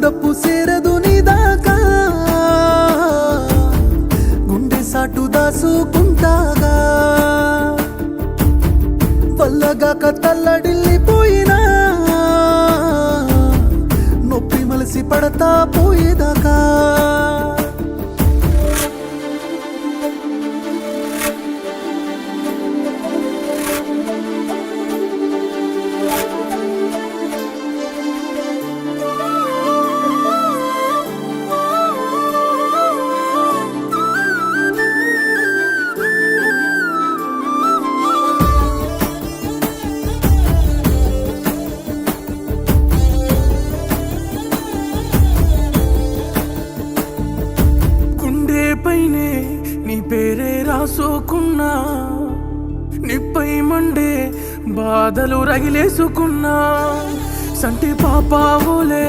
సప్పుడప్పు సేరదు నీ దాకా గుండె సాటు దాసుకుంటాగా వల్లగాక తల్లడిల్లిపోయినా నొప్పి మలసి పడతా పోయేదాకా పైనే నీ పేరే రాసుకున్నా నిప్పై మండే బాధలు రగిలేసుకున్నా సంటి పాపావోలే